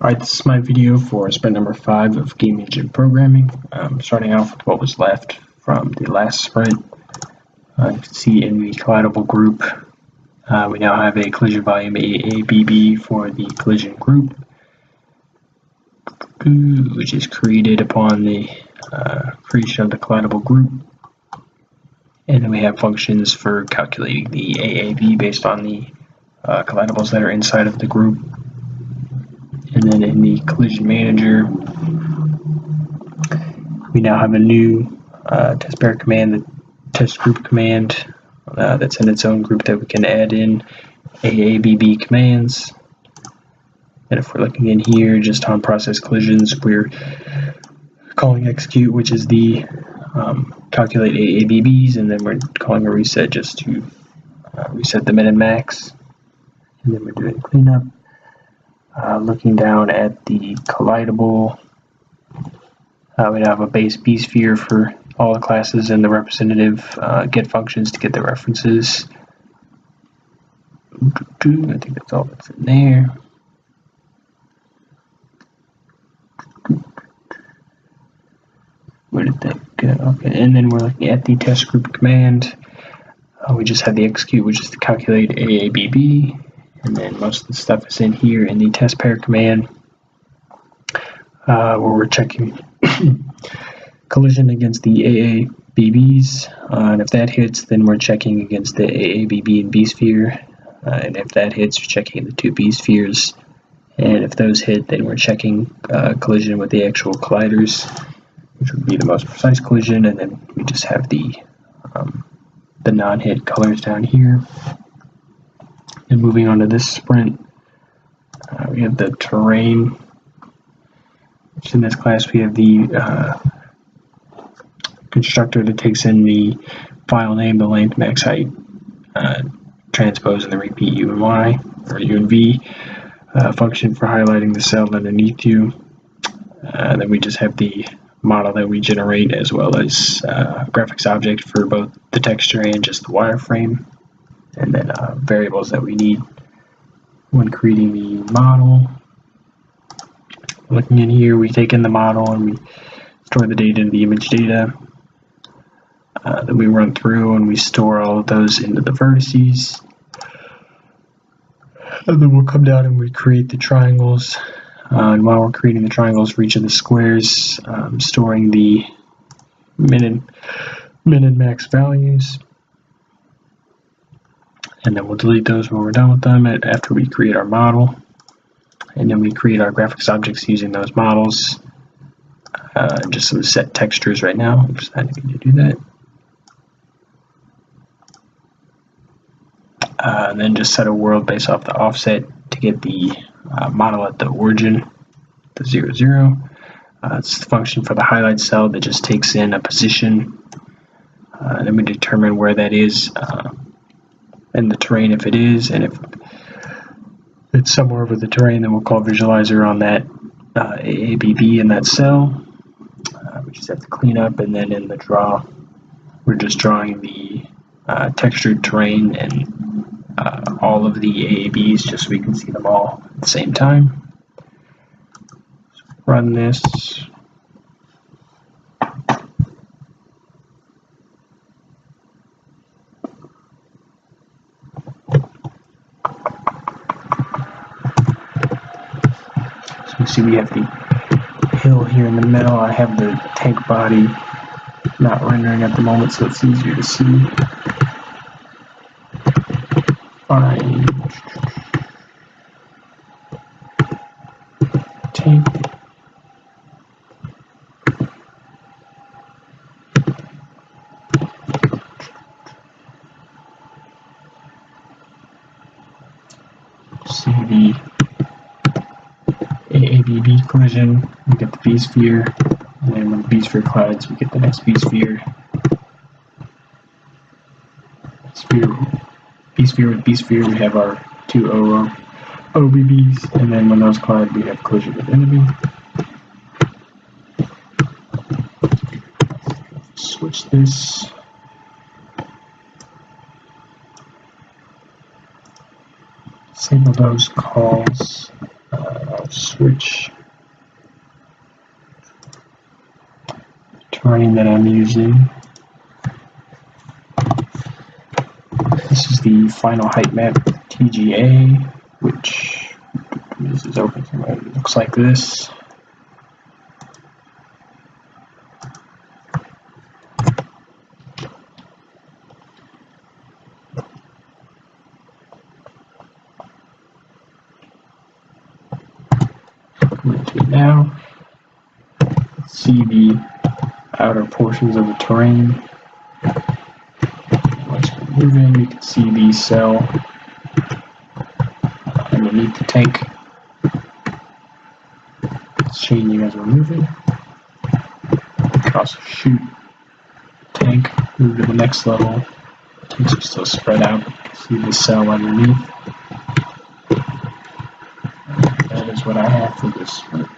Alright, this is my video for sprint number 5 of game engine programming. Starting off with what was left from the last sprint. You can see in the collidable group, we now have a collision volume AABB for the collision group, which is created upon the creation of the collidable group. And then we have functions for calculating the AAB based on the collidables that are inside of the group. And then in the collision manager, we now have a new test pair command, the test group command, that's in its own group that we can add in AABB commands. And if we're looking in here just on process collisions, we're calling execute, which is the calculate AABBs, and then we're calling a reset just to reset the min and max. And then we're doing cleanup. Looking down at the collidable, we now have a base B-sphere for all the classes and the representative get functions to get the references. I think that's all that's in there. Where did that go? Okay, and then we're looking at the test group command. We just have the execute, which is to calculate AABB. And then most of the stuff is in here in the test pair command, where we're checking collision against the AABBs, and if that hits, then we're checking against the AABB and B-sphere, and if that hits, we're checking the two B-spheres, and if those hit, then we're checking collision with the actual colliders, which would be the most precise collision, and then we just have the non-hit colors down here. And moving on to this sprint, we have the terrain, which in this class we have the constructor that takes in the file name, the length, max height, transpose, and the repeat U and Y, or U and V, function for highlighting the cell underneath you. Then we just have the model that we generate, as well as graphics object for both the texture and just the wireframe. And then variables that we need when creating the model. Looking in here, we take in the model and we store the data in the image data. Then we run through and we store all of those into the vertices. And then we'll come down and we create the triangles. And while we're creating the triangles for each of the squares, storing the min and max values. And then we'll delete those when we're done with them after we create our model. And then we create our graphics objects using those models. Just some set textures right now. I'm just not going to do that. And then just set a world based off the offset to get the model at the origin, the 0, 0. It's the function for the highlight cell that just takes in a position. Then we determine where that is in the terrain if it is, and if it's somewhere over the terrain, then we'll call visualizer on that AABB in that cell. We just have to clean up, and then in the draw, we're just drawing the textured terrain and all of the AABs just so we can see them all at the same time. So run this. You see we have the hill here in the middle. I have the tank body not rendering at the moment, so it's easier to see. Fine. Tank. See the AABB collision, we get the B-sphere, and then when the B-sphere collides, we get the next B-sphere. B-sphere with B-sphere, we have our two OBBs, and then when those collide, we have collision with enemy. Switch this. Disable those calls. I'll switch terrain that I'm using. This is the final height map TGA, which this is open. It looks like this. Into it now. See the outer portions of the terrain. Once we're moving, you can see the cell underneath the tank. It's changing as we're moving. You can also shoot the tank, move to the next level. Tanks are still spread out, but you can see the cell underneath. That is what I have for this sprint.